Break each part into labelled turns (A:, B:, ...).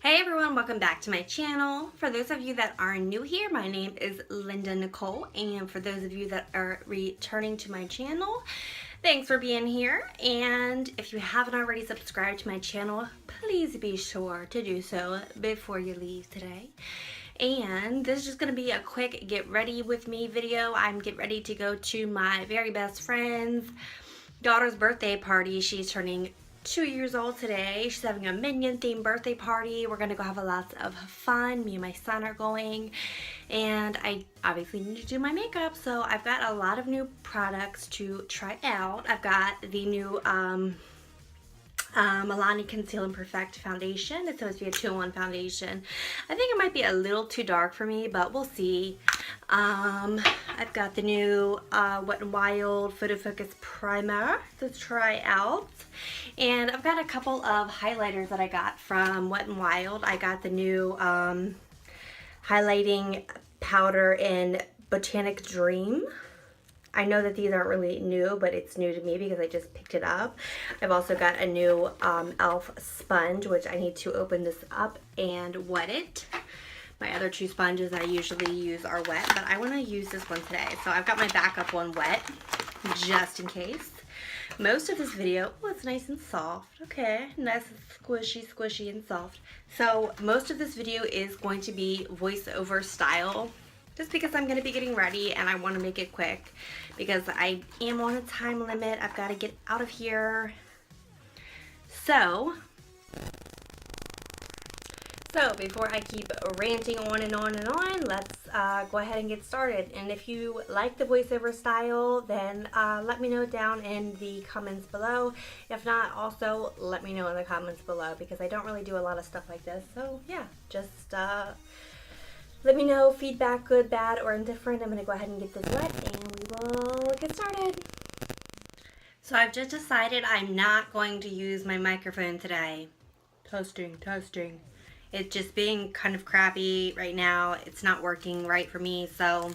A: Hey everyone, welcome back to my channel. For those of you that are new here, my name is Linda Nicole, and for those of you that are returning to my channel, thanks for being here. And if you haven't already subscribed to my channel, please be sure to do so before you leave today. And this is just going to be a quick get ready with me video. I'm getting ready to go to my very best friend's daughter's birthday party. She's turning 2 years old today. She's having a Minion themed birthday party. We're gonna go have a lot of fun. Me and my son are going, and I obviously need to do my makeup, so I've got a lot of new products to try out. I've got the new Milani Conceal and Perfect foundation. It's supposed to be a 2-in-1 foundation. I think it might be a little too dark for me, but we'll see. I've got the new Wet n Wild Photo Focus Primer to try out. And I've got a couple of highlighters that I got from Wet n Wild. I got the new highlighting powder in Botanic Dream. I know that these aren't really new, but it's new to me because I just picked it up. I've also got a new e.l.f. sponge, which I need to open this up and wet it. My other two sponges I usually use are wet, but I want to use this one today. So I've got my backup one wet, just in case. Most of this video, oh, it's nice and soft. Okay, nice and squishy and soft. So most of this video is going to be voiceover style, just because I'm going to be getting ready and I want to make it quick because I am on a time limit. I've got to get out of here. So before I keep ranting on and on and on, let's go ahead and get started. And if you like the voiceover style, then let me know down in the comments below. If not, also let me know in the comments below because I don't really do a lot of stuff like this. So yeah, just let me know feedback, good, bad, or indifferent. I'm going to go ahead and get this wet and we will get started. So I've just decided I'm not going to use my microphone today. Testing. It's just being kind of crappy right now. It's not working right for me, so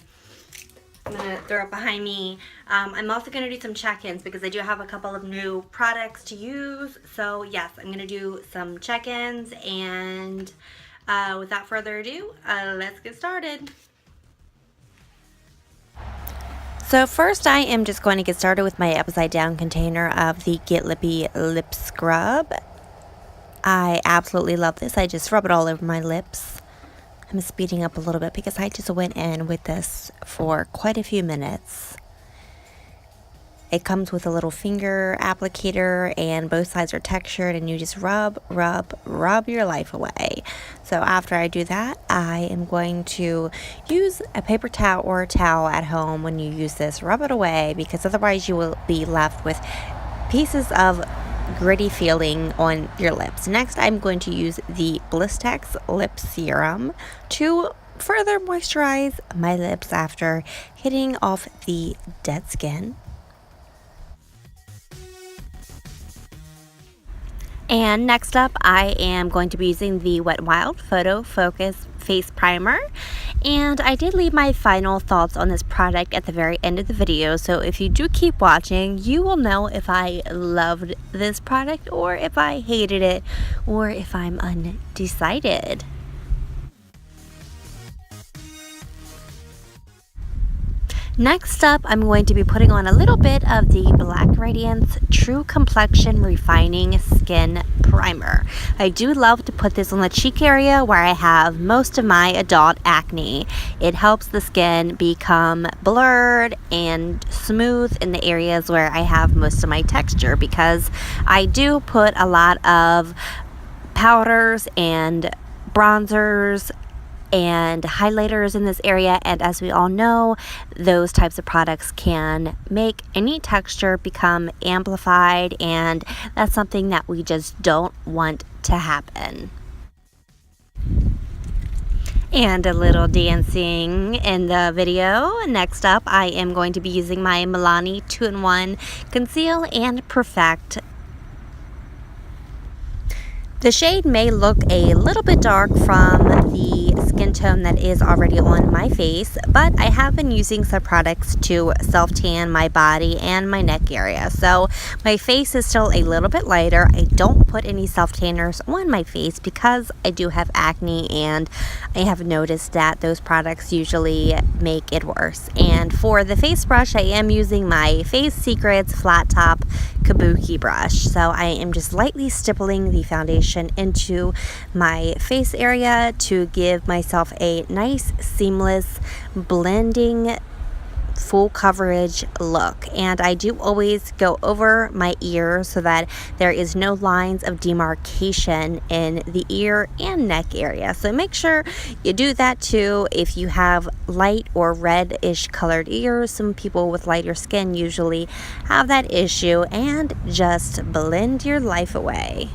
A: I'm going to throw it behind me. I'm also going to do some check-ins because I do have a couple of new products to use. So yes, I'm going to do some check-ins, and without further ado, let's get started. So first I am just going to get started with my upside down container of the Get Lippy Lip Scrub. I absolutely love this. I just rub it all over my lips. I'm speeding up a little bit because I just went in with this for quite a few minutes. It comes with a little finger applicator and both sides are textured, and you just rub your life away. So after I do that, I am going to use a paper towel or a towel at home. When you use this, rub it away because otherwise you will be left with pieces of gritty feeling on your lips. Next, I'm going to use the Blistex Lip Serum to further moisturize my lips after hitting off the dead skin. And next up, I am going to be using the Wet n Wild Photo Focus Face Primer. And I did leave my final thoughts on this product at the very end of the video, so if you do keep watching, you will know if I loved this product or if I hated it or if I'm undecided. Next up, I'm going to be putting on a little bit of the Black Radiance True Complexion Refining Skin Primer. I do love to put this on the cheek area where I have most of my adult acne. It helps the skin become blurred and smooth in the areas where I have most of my texture, because I do put a lot of powders and bronzers and highlighters in this area, and as we all know, those types of products can make any texture become amplified, and that's something that we just don't want to happen. And a little dancing in the video. Next up, I am going to be using my Milani 2-in-1 Conceal and Perfect. The shade may look a little bit dark from the skin skin tone that is already on my face, but I have been using some products to self-tan my body and my neck area. So my face is still a little bit lighter. I don't put any self-tanners on my face because I do have acne, and I have noticed that those products usually make it worse. And for the face brush, I am using my Face Secrets Flat Top Kabuki brush. So I am just lightly stippling the foundation into my face area to give myself a nice seamless blending full coverage look. And I do always go over my ear so that there is no lines of demarcation in the ear and neck area. So make sure you do that too if you have light or reddish colored ears. Some people with lighter skin usually have that issue, and just blend your life away.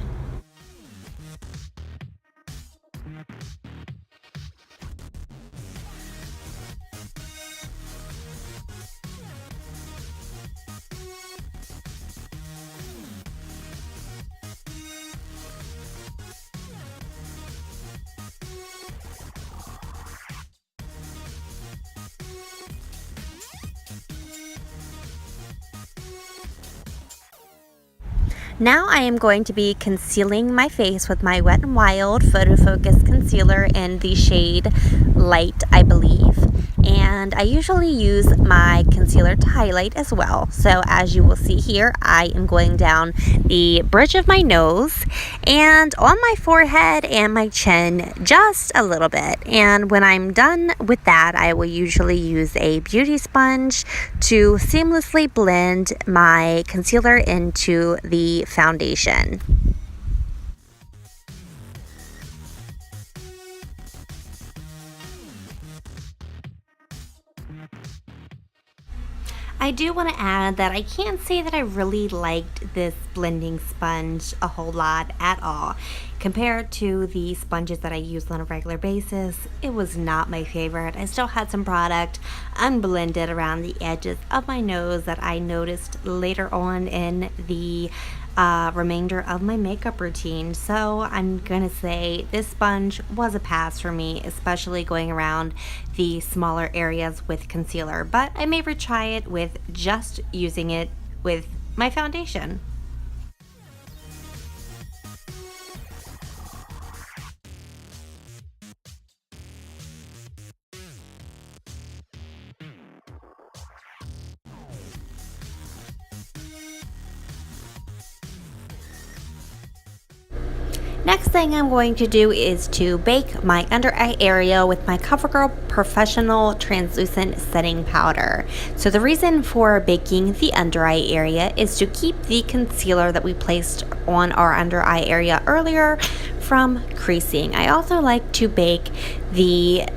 A: Now I am going to be concealing my face with my Wet n Wild Photo Focus Concealer in the shade Light, I believe. And I usually use my concealer to highlight as well. So as you will see here, I am going down the bridge of my nose and on my forehead and my chin just a little bit. And when I'm done with that, I will usually use a beauty sponge to seamlessly blend my concealer into the foundation. I do want to add that I can't say that I really liked this blending sponge a whole lot at all. Compared to the sponges that I use on a regular basis, it was not my favorite. I still had some product unblended around the edges of my nose that I noticed later on in the remainder of my makeup routine. So I'm gonna say this sponge was a pass for me, especially going around the smaller areas with concealer, but I may retry it with just using it with my foundation. Next thing I'm going to do is to bake my under eye area with my CoverGirl Professional Translucent Setting Powder. So the reason for baking the under eye area is to keep the concealer that we placed on our under eye area earlier from creasing. I also like to bake the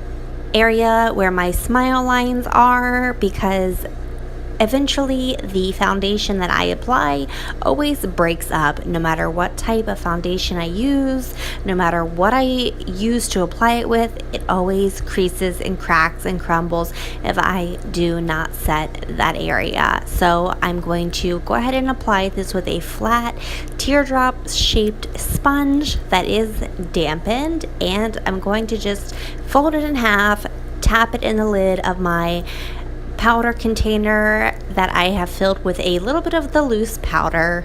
A: area where my smile lines are because eventually the foundation that I apply always breaks up. No matter what type of foundation I use, no matter what I use to apply it with, it always creases and cracks and crumbles if I do not set that area. So I'm going to go ahead and apply this with a flat teardrop shaped sponge that is dampened, and I'm going to just fold it in half, tap it in the lid of my powder container that I have filled with a little bit of the loose powder.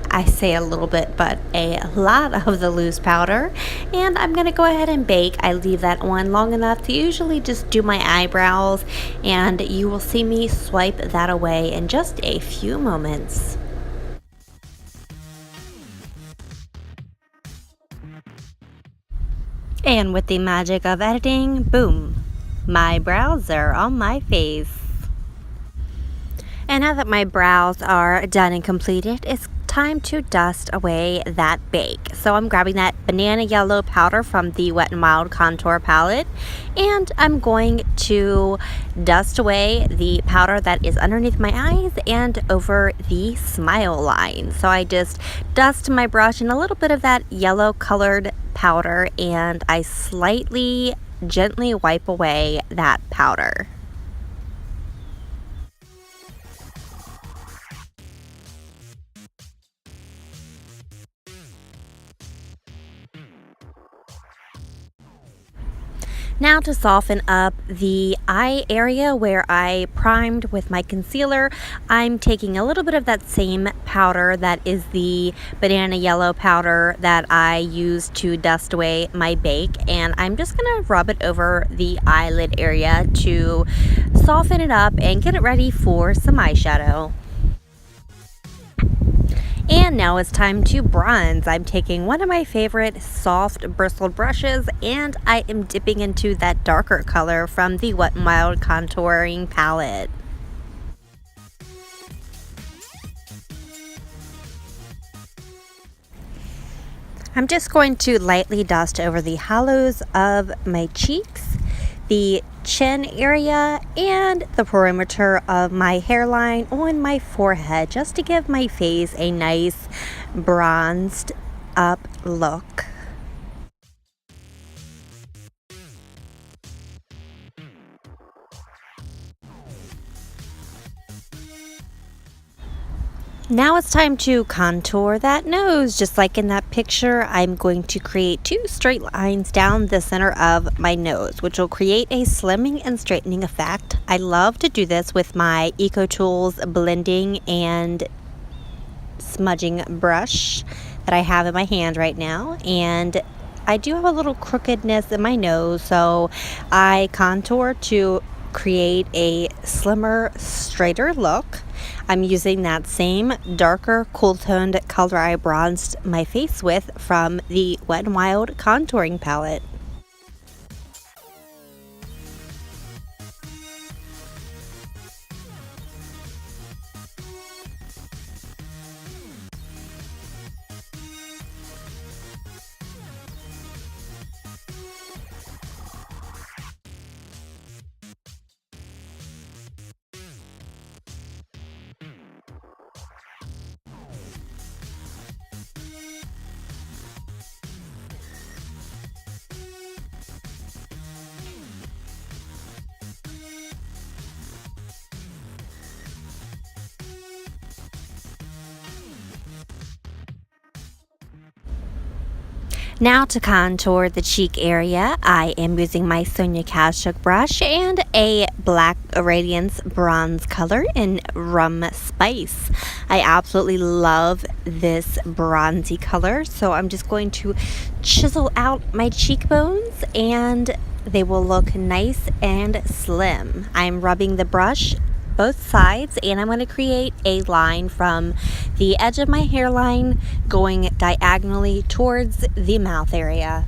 A: I say a little bit, but a lot of the loose powder. And I'm going to go ahead and bake. I leave that on long enough to usually just do my eyebrows, and you will see me swipe that away in just a few moments. And with the magic of editing, boom, my brows are on my face. And now that my brows are done and completed, it's time to dust away that bake. So I'm grabbing that banana yellow powder from the Wet n Wild contour palette, and I'm going to dust away the powder that is underneath my eyes and over the smile line. So I just dust my brush in a little bit of that yellow colored powder, and I slightly gently wipe away that powder. Now to soften up the eye area where I primed with my concealer, I'm taking a little bit of that same powder that is the banana yellow powder that I use to dust away my bake, and I'm just going to rub it over the eyelid area to soften it up and get it ready for some eyeshadow. And now it's time to bronze. I'm taking one of my favorite soft bristled brushes and I am dipping into that darker color from the Wet n Wild contouring palette. I'm just going to lightly dust over the hollows of my cheeks, the chin area, and the perimeter of my hairline on my forehead, just to give my face a nice bronzed up look. Now it's time to contour that nose. Just like in that picture, I'm going to create 2 straight lines down the center of my nose, which will create a slimming and straightening effect. I love to do this with my EcoTools blending and smudging brush that I have in my hand right now. And I do have a little crookedness in my nose, so I contour to create a slimmer, straighter look. I'm using that same darker, cool-toned color I bronzed my face with from the Wet n Wild contouring palette. Now to contour the cheek area, I am using my Sonia Kashuk brush and a Black Radiance bronze color in Rum Spice. I absolutely love this bronzy color, so I'm just going to chisel out my cheekbones and they will look nice and slim. I'm rubbing the brush both sides and I'm going to create a line from the edge of my hairline going diagonally towards the mouth area.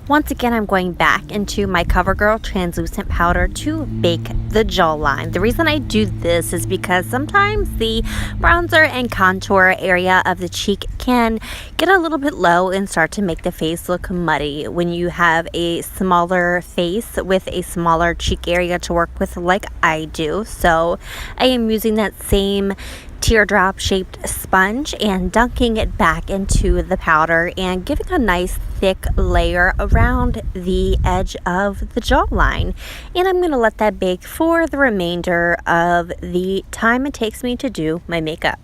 A: Once again, I'm going back into my CoverGirl translucent powder to bake the jawline. The reason I do this is because sometimes the bronzer and contour area of the cheek can get a little bit low and start to make the face look muddy when you have a smaller face with a smaller cheek area to work with like I do. So I am using that same teardrop shaped sponge and dunking it back into the powder and giving a nice thick layer around the edge of the jawline. And I'm going to let that bake for the remainder of the time it takes me to do my makeup.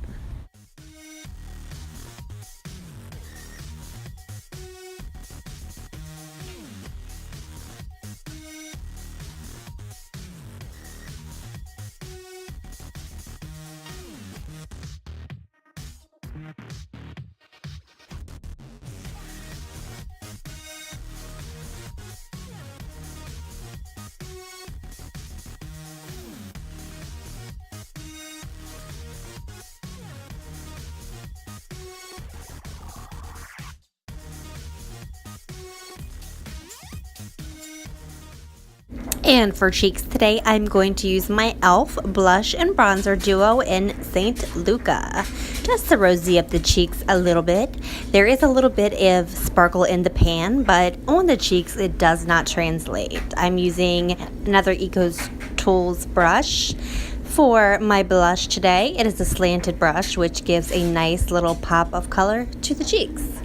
A: And for cheeks today, I'm going to use my e.l.f. blush and bronzer duo in St. Luca, just to rosy up the cheeks a little bit. There is a little bit of sparkle in the pan, but on the cheeks it does not translate. I'm using another Eco's Tools brush for my blush today. It is a slanted brush, which gives a nice little pop of color to the cheeks.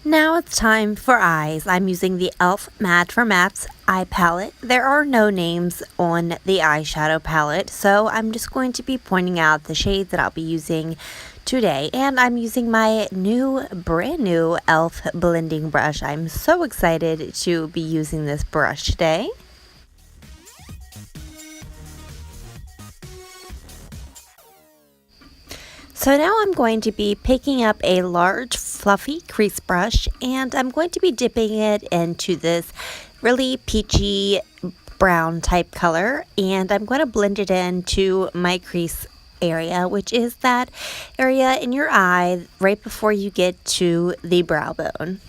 A: Now it's time for eyes. I'm using the e.l.f. Matte for Mattes eye palette. There are no names on the eyeshadow palette, so I'm just going to be pointing out the shades that I'll be using today. And I'm using my brand new e.l.f. blending brush. I'm so excited to be using this brush today. So now I'm going to be picking up a large fluffy crease brush, and I'm going to be dipping it into this really peachy brown type color, and I'm going to blend it into my crease area, which is that area in your eye right before you get to the brow bone.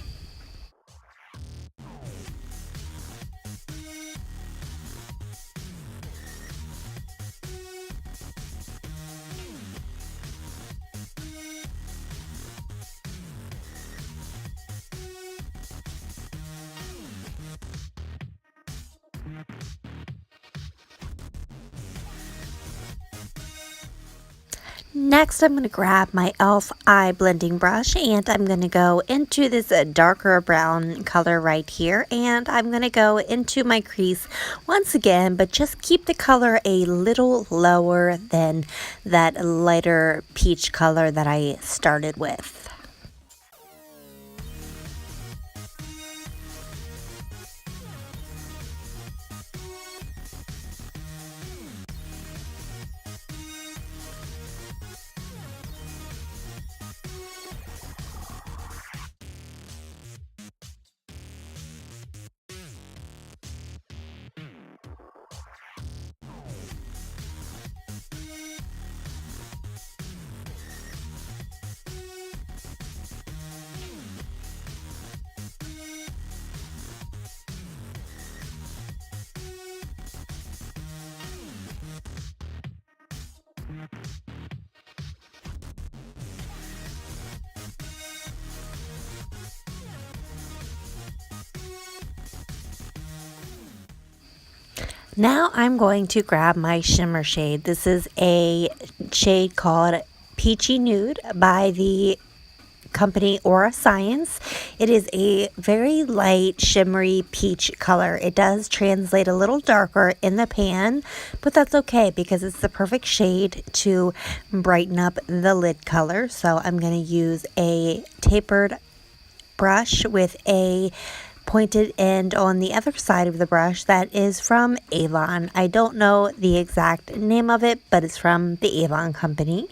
A: Next, I'm going to grab my e.l.f. eye blending brush, and I'm going to go into this darker brown color right here, and I'm going to go into my crease once again, but just keep the color a little lower than that lighter peach color that I started with. Now I'm going to grab my shimmer shade. This is a shade called Peachy Nude by the company Aura Science. It is a very light shimmery peach color. It does translate a little darker in the pan, but that's okay because it's the perfect shade to brighten up the lid color. So I'm going to use a tapered brush with a pointed end on the other side of the brush that is from Avon. I don't know the exact name of it, but it's from the Avon company.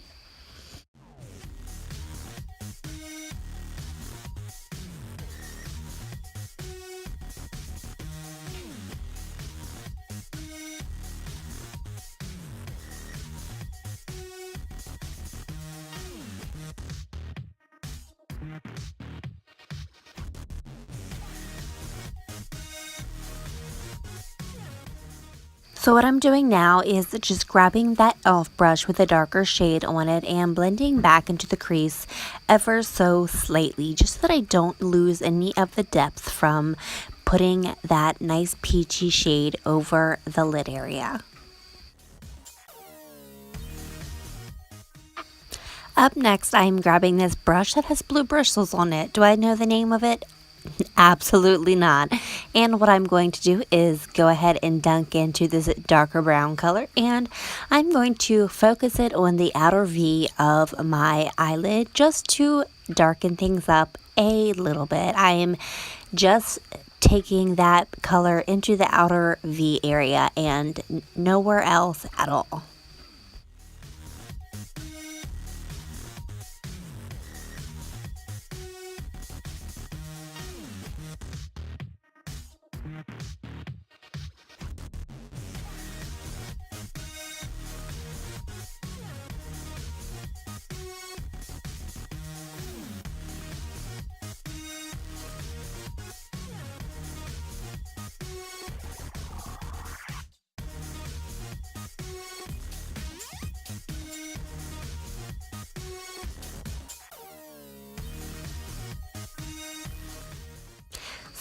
A: So what I'm doing now is just grabbing that e.l.f. brush with a darker shade on it and blending back into the crease ever so slightly, just so that I don't lose any of the depth from putting that nice peachy shade over the lid area. Up next, I'm grabbing this brush that has blue bristles on it. Do I know the name of it? Absolutely not. And what I'm going to do is go ahead and dunk into this darker brown color, and I'm going to focus it on the outer V of my eyelid just to darken things up a little bit. I am just taking that color into the outer V area and nowhere else at all.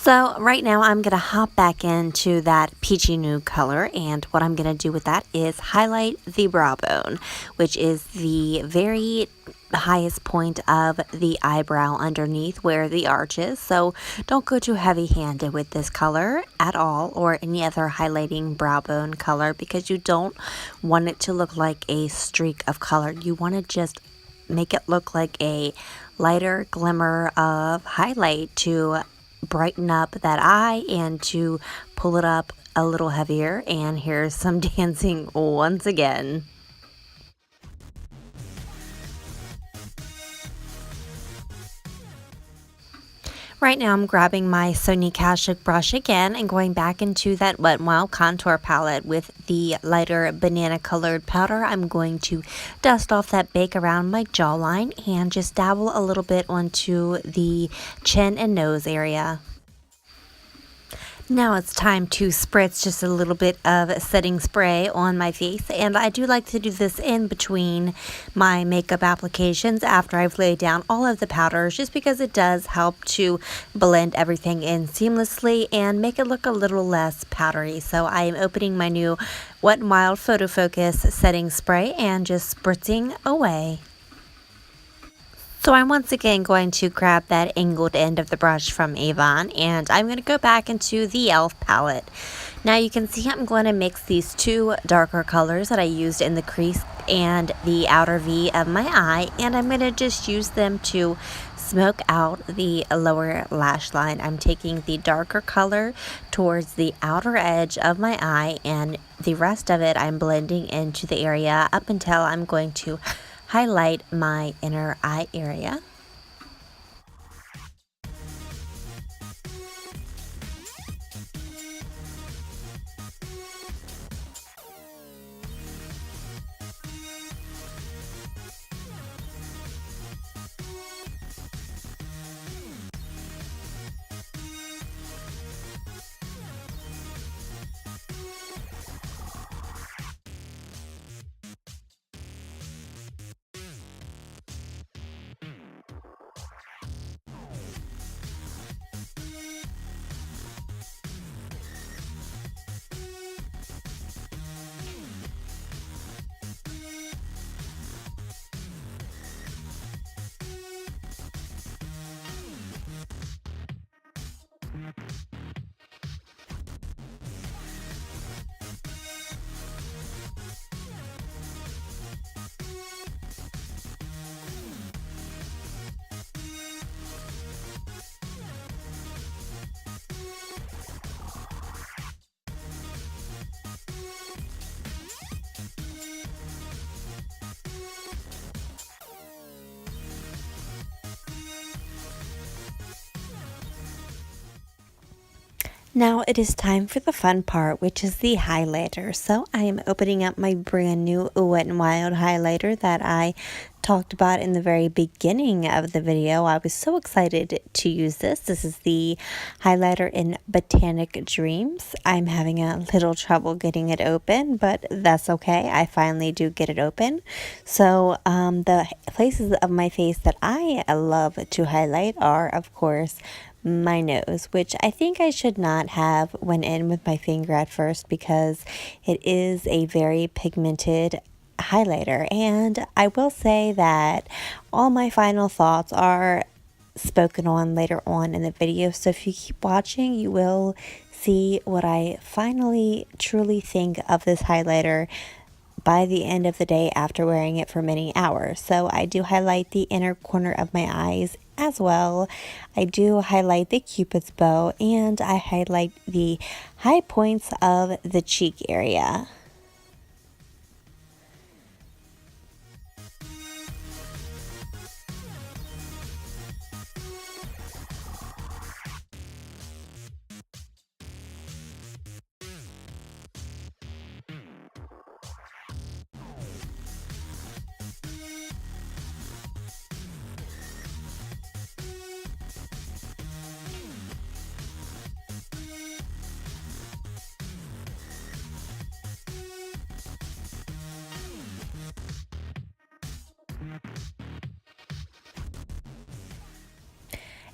B: So right now I'm going to hop back into that peachy nude color, and what I'm going to do with that is highlight the brow bone, which is the very highest point of the eyebrow underneath where the arch is. So don't go too heavy handed with this color at all, or any other highlighting brow bone color, because you don't want it to look like a streak of color. You want to just make it look like a lighter glimmer of highlight to brighten up that eye and to pull it up a little heavier. And here's some dancing once again. Right now I'm grabbing my Sony Kashuk brush again and going back into that Wet n Wild contour palette with the lighter banana colored powder. I'm going to dust off that bake around my jawline and just dabble a little bit onto the chin and nose area. Now it's time to spritz just a little bit of setting spray on my face, and I do like to do this in between my makeup applications after I've laid down all of the powders, just because it does help to blend everything in seamlessly and make it look a little less powdery. So I am opening my new Wet n Wild Photo Focus setting spray and just spritzing away. So I'm once again going to grab that angled end of the brush from Avon, and I'm going to go back into the e.l.f. palette. Now you can see I'm going to mix these two darker colors that I used in the crease and the outer V of my eye, and I'm going to just use them to smoke out the lower lash line. I'm taking the darker color towards the outer edge of my eye, and the rest of it I'm blending into the area up until I'm going to highlight my inner eye area. Now it is time for the fun part, which is the highlighter. So I am opening up my brand new Wet n Wild highlighter that I talked about in the very beginning of the video. I was so excited to use this. This is the highlighter in Botanic Dreams. I'm having a little trouble getting it open, but that's okay. I finally do get it open. So the places of my face that I love to highlight are, of course, my nose, which I think I should not have went in with my finger at first, because it is a very pigmented highlighter. And I will say that all my final thoughts are spoken on later on in the video, so if you keep watching you will see what I finally truly think of this highlighter by the end of the day after wearing it for many hours. So I do highlight the inner corner of my eyes as well. I do highlight the Cupid's bow, and I highlight the high points of the cheek area.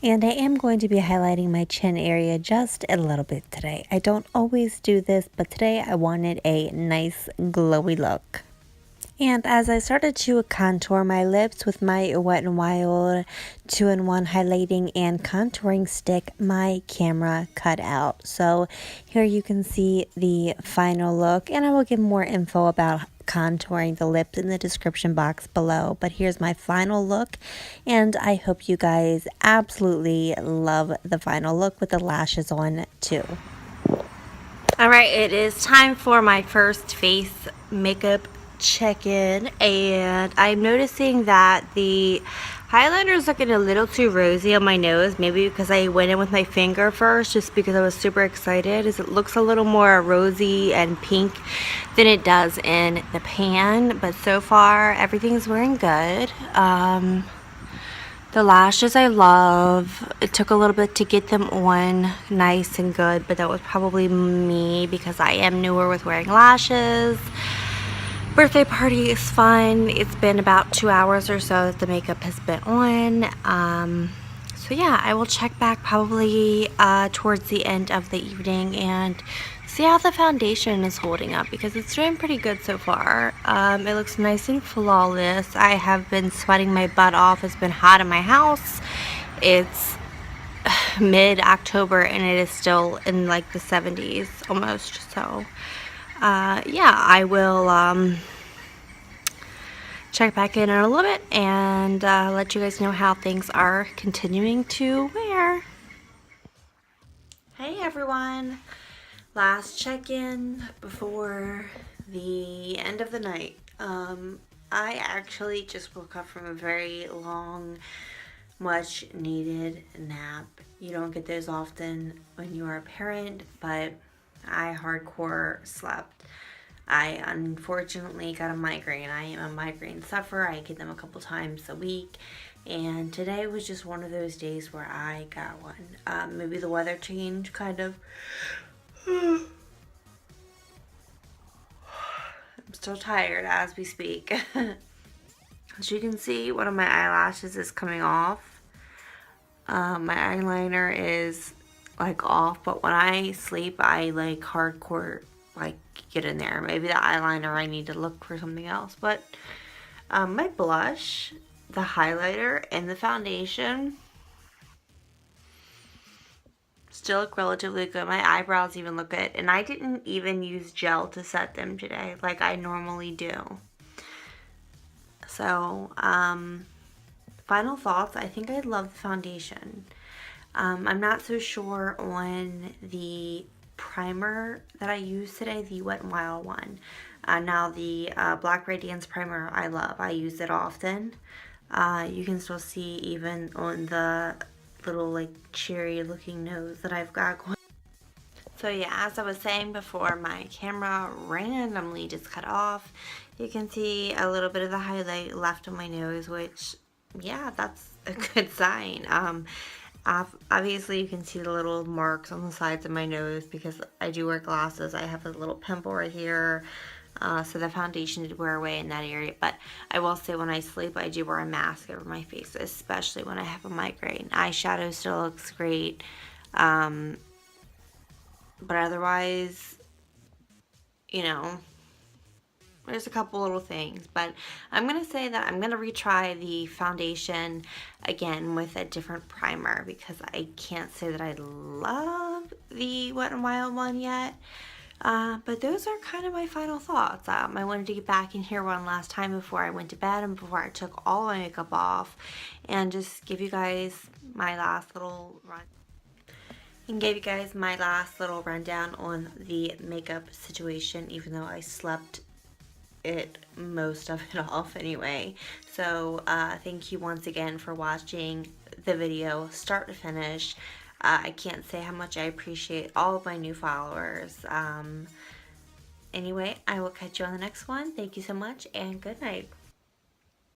B: And I am going to be highlighting my chin area just a little bit today. I don't always do this, but today I wanted a nice glowy look. And as I started to contour my lips with my Wet n Wild 2-in-1 highlighting and contouring stick, my camera cut out. So here you can see the final look, and I will give more info about contouring the lips in the description box below. But here's my final look, and I hope you guys absolutely love the final look with the lashes on too.
A: Alright, it is time for my first face makeup check-in, and I'm noticing that the highlighter is looking a little too rosy on my nose, maybe because I went in with my finger first just because I was super excited. It looks a little more rosy and pink than it does in the pan, but so far everything's wearing good. The lashes I love. It took a little bit to get them on nice and good, but that was probably me because I am newer with wearing lashes. Birthday party is fun. It's been about 2 hours or so that the makeup has been on. So yeah, I will check back probably towards the end of the evening and see how the foundation is holding up because it's doing pretty good so far. It looks nice and flawless. I have been sweating my butt off. It's been hot in my house. It's mid-October and it is still in like the 70s almost. So yeah, I will check back in a little bit and let you guys know how things are continuing to wear. Hey everyone, last check-in before the end of the night. I actually just woke up from a very long, much needed nap. You don't get those often when you are a parent, but I hardcore slept. I unfortunately got a migraine. I am a migraine sufferer. I get them a couple times a week. And today was just one of those days where I got one. Maybe the weather change kind of. I'm still tired as we speak. As you can see, one of my eyelashes is coming off. My eyeliner is like off, but when I sleep, I like hardcore like get in there. Maybe the eyeliner, I need to look for something else. But my blush, the highlighter, and the foundation still look relatively good. My eyebrows even look good, and I didn't even use gel to set them today like I normally do. So final thoughts, I think I love the foundation. I'm not so sure on the primer that I used today, the Wet n Wild one. Now the Black Radiance primer I love. I use it often. You can still see even on the little like cherry looking nose that I've got going. So yeah, as I was saying before, my camera randomly just cut off. You can see a little bit of the highlight left on my nose, which, yeah, that's a good sign. Obviously you can see the little marks on the sides of my nose because I do wear glasses. I have a little pimple right here, so the foundation did wear away in that area. But I will say when I sleep, I do wear a mask over my face, especially when I have a migraine. Eyeshadow still looks great, but otherwise, you know, there's a couple little things. But I'm going to say that I'm going to retry the foundation again with a different primer because I can't say that I love the Wet n Wild one yet. But those are kind of my final thoughts. I wanted to get back in here one last time before I went to bed and before I took all my makeup off and just give you guys my last little rundown on the makeup situation, even though I slept most of it off anyway. So thank you once again for watching the video start to finish. I can't say how much I appreciate all of my new followers. Anyway, I will catch you on the next one. Thank you so much and good night.